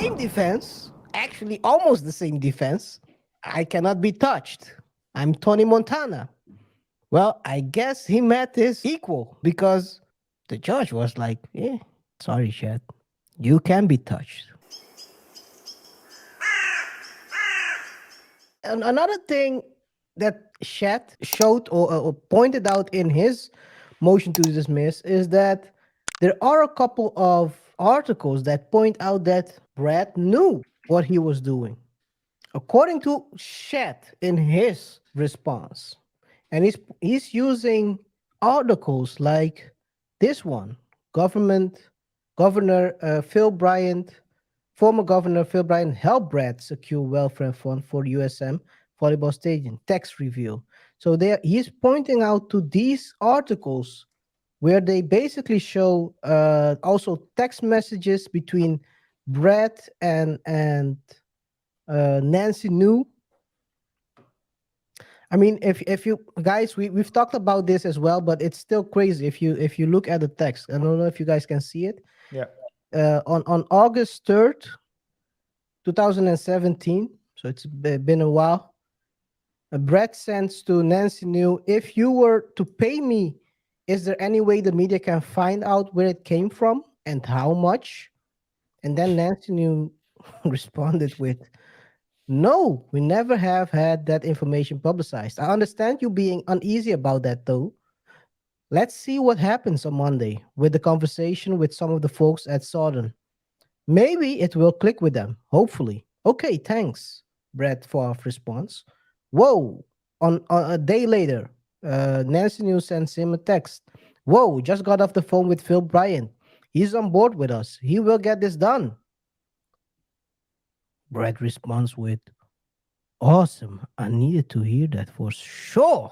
same defense, actually almost the same defense. I cannot be touched. I'm Tony Montana. Well, I guess he met his equal because the judge was like, yeah, sorry, Shad. You can be touched. And another thing that Shad showed or pointed out in his motion to dismiss is that there are a couple of articles that point out that Brett knew what he was doing. According to Shad in his response, and he's using articles like this one, government Governor Phil Bryant, former Governor Phil Bryant helped Brett secure welfare fund for USM volleyball stadium tax review. So there he's pointing out to these articles where they basically show also text messages between Brett and Nancy New. I mean, if you guys, we've talked about this as well, but it's still crazy if you look at the text. I don't know if you guys can see it. Yeah. On August 3rd, 2017, so it's been a while. Brett sends to Nancy New, if you were to pay me, is there any way the media can find out where it came from and how much? And then Nancy New responded with, no, we never have had that information publicized. I understand you being uneasy about that, though. Let's see what happens on Monday with the conversation with some of the folks at Southern. Maybe it will click with them, hopefully. Okay, thanks, Brett Favre response. Whoa, on a day later, Nancy News sends him a text. Whoa, just got off the phone with Phil Bryant. He's on board with us. He will get this done. Brett responds with, awesome. I needed to hear that for sure.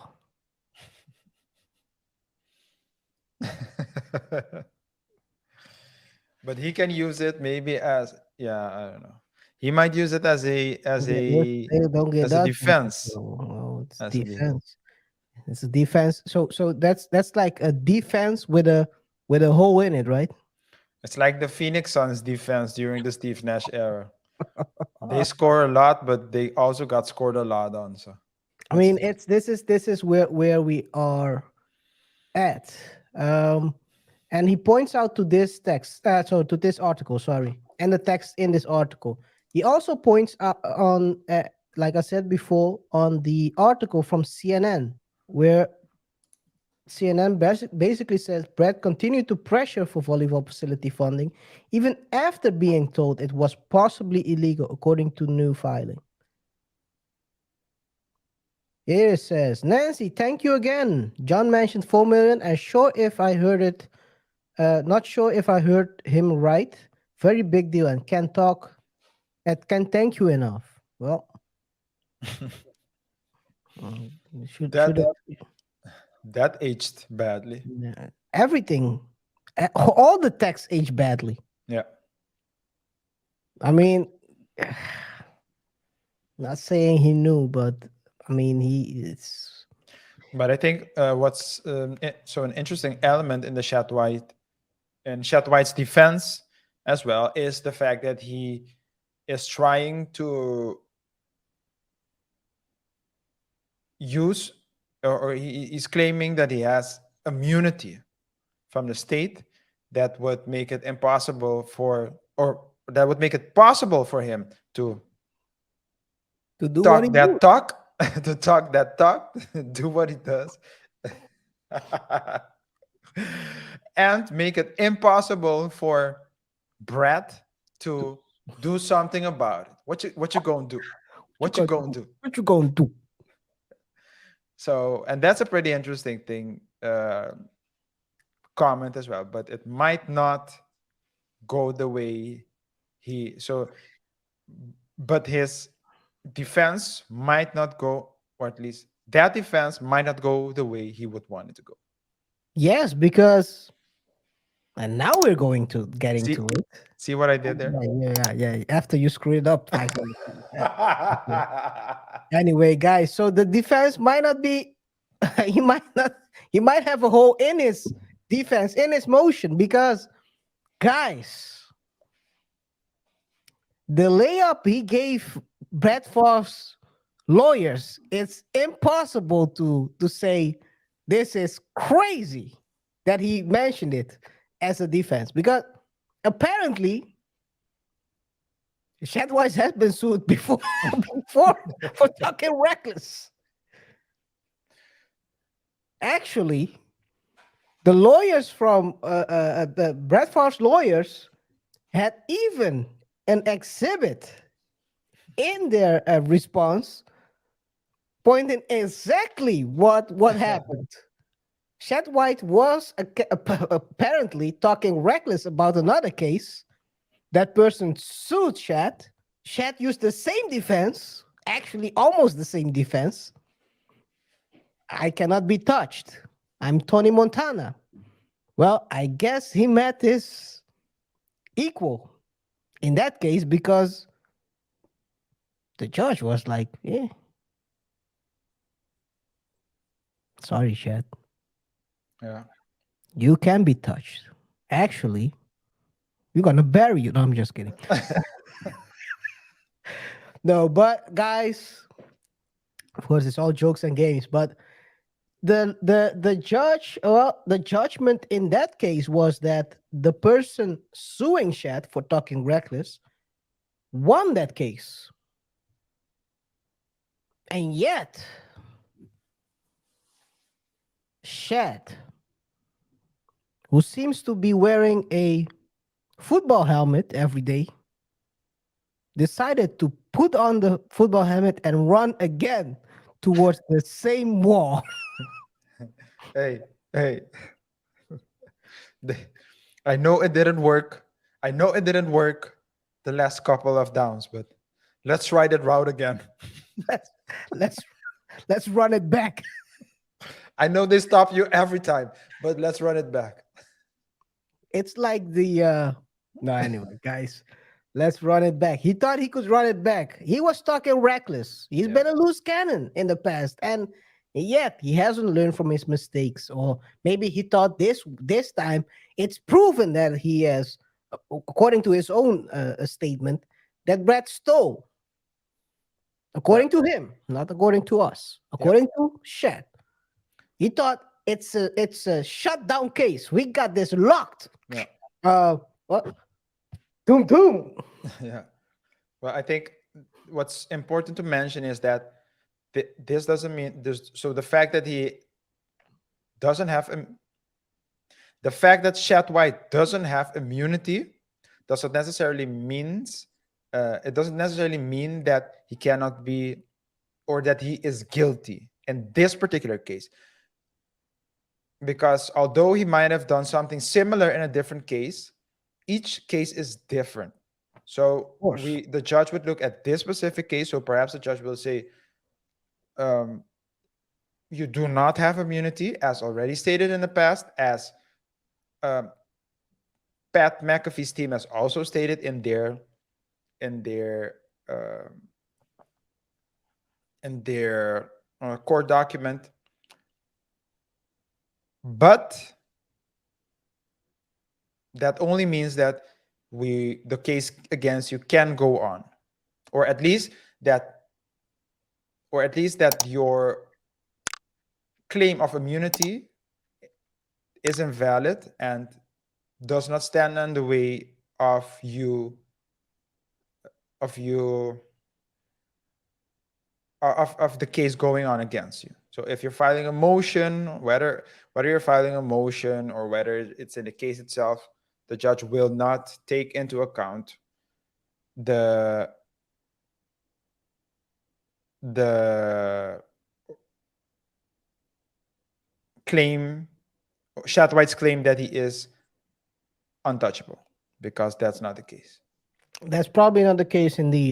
But he can use it maybe as, yeah, I don't know. He might use it as a Don't get as a that. defense. Oh, it's As a defense. It's a defense. So that's like a defense with a hole in it, right? It's like the Phoenix Suns defense during the Steve Nash era. They score a lot, but they also got scored a lot on. So I mean, this is where we are at. And he points out to this text, so to this article, sorry, and the text in this article. He also points out on, like I said before, on the article from CNN, where CNN basically says Brett continued to pressure for volleyball facility funding, even after being told it was possibly illegal, according to new filing. Here it says, Nancy, thank you again. John mentioned 4 million. I'm sure if I heard it, not sure if I heard him right. Very big deal and can't talk. It can't thank you enough. Well, should that it, that aged badly. everything, all the text aged badly. Yeah. I mean, not saying he knew, but I mean it's. But I think what's so an interesting element in the Shad White and Shad White's defense as well is the fact that he is trying to use or he's claiming that he has immunity from the state that would make it impossible for, or that would make it possible for him to To do what talk he that do. talk, to talk that talk, do what he does, and make it impossible for Brett to do something about it. What you gonna do? What you gonna do? What you gonna do? So, and that's a pretty interesting thing, comment as well. But it might not go the way he so. But his defense might not go, or at least that defense might not go the way he would want it to go. Yes, because and now we're going to get See, into it. see what I did there? Yeah. After you screw it up. Anyway, guys, so the defense might not be he might not he might have a hole in his defense, in his motion, because guys, The layup he gave Brett Favre's lawyers, it's impossible to say this is crazy that he mentioned it as a defense because apparently Shad White has been sued before before for talking reckless. Actually, the lawyers from the Brett Favre's lawyers had even an exhibit in their response pointing exactly what happened. Shad White was apparently talking reckless about another case. That person sued Shad. Shad used the same defense, actually almost the same defense. I cannot be touched. I'm Tony Montana. Well, I guess he met his equal in that case because the judge was like, yeah, sorry, Shad. Yeah. You can be touched. Actually, we're gonna bury you. No, I'm just kidding. No, but guys, of course, it's all jokes and games. But the judge, well, the judgment in that case was that the person suing Shad for talking reckless won that case, and yet Shad, who seems to be wearing a football helmet every day, decided to put on the football helmet and run again towards the same wall. Hey, hey. The- I know it didn't work. I know it didn't work the last couple of downs, but let's try that route again. let's let's let's run it back. I know they stop you every time, but let's run it back. It's like the no, anyway, guys. Let's run it back. He thought he could run it back. He was talking reckless. He's Yeah. been a loose cannon in the past, and yet he hasn't learned from his mistakes. Or maybe he thought this time it's proven that he has, according to his own statement, that Brett stole. Yeah. According to him, not according to us. Yeah. According to Shad, he thought it's a shutdown case. We got this locked. Yeah. What? Doom doom. Yeah. Well, I think what's important to mention is that this doesn't mean there's so the fact that he doesn't have the fact that Shad White doesn't have immunity doesn't necessarily means it doesn't necessarily mean that he cannot be or that he is guilty in this particular case, because although he might have done something similar in a different case, each case is different. So Course. the judge would look at this specific case. So perhaps the judge will say, um, you do not have immunity, as already stated in the past, as um, Pat McAfee's team has also stated in their um court document. But that only means that the case against you can go on, or at least that your claim of immunity is invalid and does not stand in the way of you of you of the case going on against you. So if you're filing a motion, whether you're filing a motion or whether it's in the case itself, the judge will not take into account the claim, Shad White's claim that he is untouchable, because that's not the case. That's probably not the case indeed.